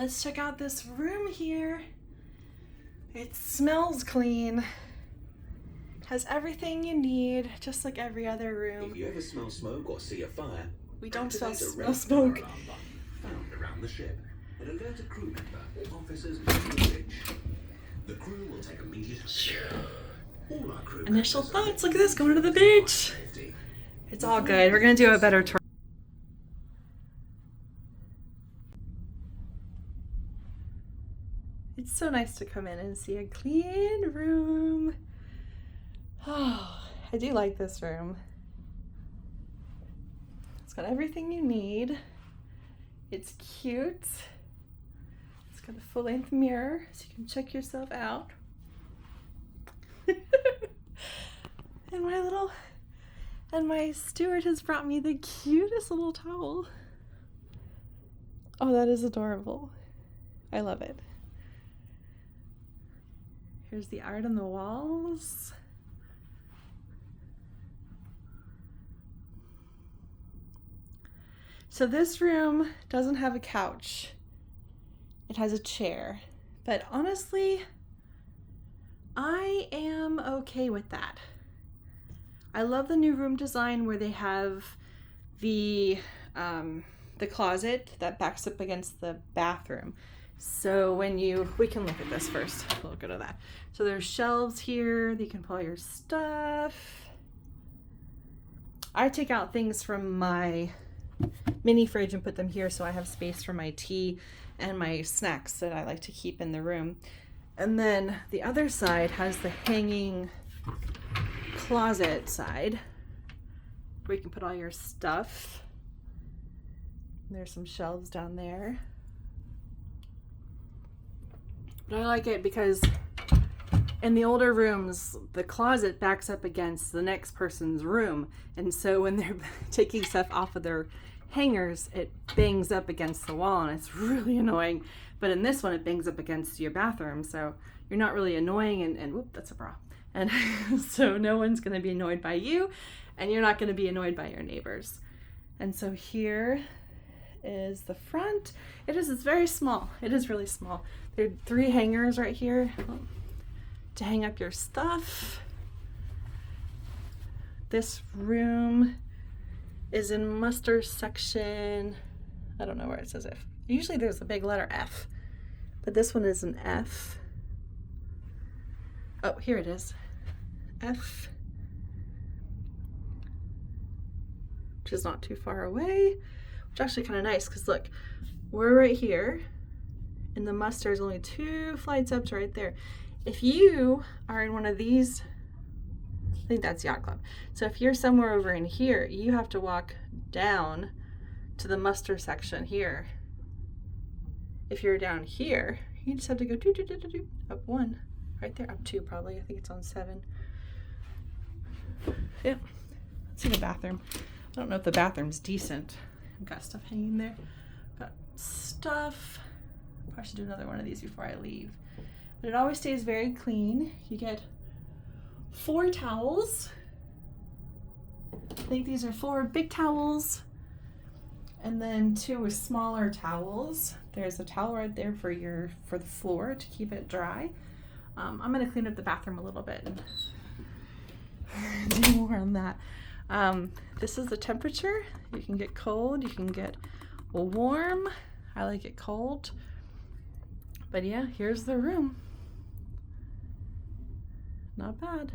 let's check out this room here. It smells clean. Has everything you need, just like every other room. If you ever smell smoke or see a fire, we don't smell red smoke. fire alarm button found around the ship and alert a crew member or officers on the bridge. The crew will take immediate action. All our crew Initial members thoughts, look at this, going to the beach. It's all good. We're gonna do a better tour. It's so nice to come in and see a clean room. Oh, I do like this room. It's got everything you need. It's cute. It's got a full-length mirror so you can check yourself out. And my steward has brought me the cutest little towel. Oh, that is adorable. I love it. Here's the art on the walls. So this room doesn't have a couch. It has a chair. But honestly, I am okay with that. I love the new room design where they have the closet that backs up against the bathroom. So when we can look at this first. We'll go to that. So there's shelves here that you can put all your stuff. I take out things from my mini fridge and put them here so I have space for my tea and my snacks that I like to keep in the room. And then the other side has the hanging closet side where you can put all your stuff. There's some shelves down there. But I like it because in the older rooms, the closet backs up against the next person's room. And so when they're taking stuff off of their hangers, it bangs up against the wall and it's really annoying. But in this one, it bangs up against your bathroom. So you're not really annoying and whoop, that's a bra. And so no one's going to be annoyed by you and you're not going to be annoyed by your neighbors. And so here is the front. It's very small. It is really small. There are 3 hangers right here to hang up your stuff. This room is in muster section. I don't know where it says F. Usually there's a big letter F, but this one is an F. Oh, here it is. F, which is not too far away, which is actually kind of nice because look, we're right here and the muster is only 2 flights up to right there. If you are in one of these, I think that's Yacht Club. So if you're somewhere over in here, you have to walk down to the muster section here. If you're down here, you just have to go up 1, right there, up 2 probably. I think it's on 7. Yeah, let's see the bathroom. I don't know if the bathroom's decent. I've got stuff hanging there. Got stuff. Probably should do another one of these before I leave. But it always stays very clean. You get 4 towels. I think these are 4 big towels. And then 2 smaller towels. There's a towel right there for the floor to keep it dry. I'm gonna clean up the bathroom a little bit and do more on that. This is the temperature. You can get cold, you can get warm. I like it cold. But yeah, here's the room. Not bad.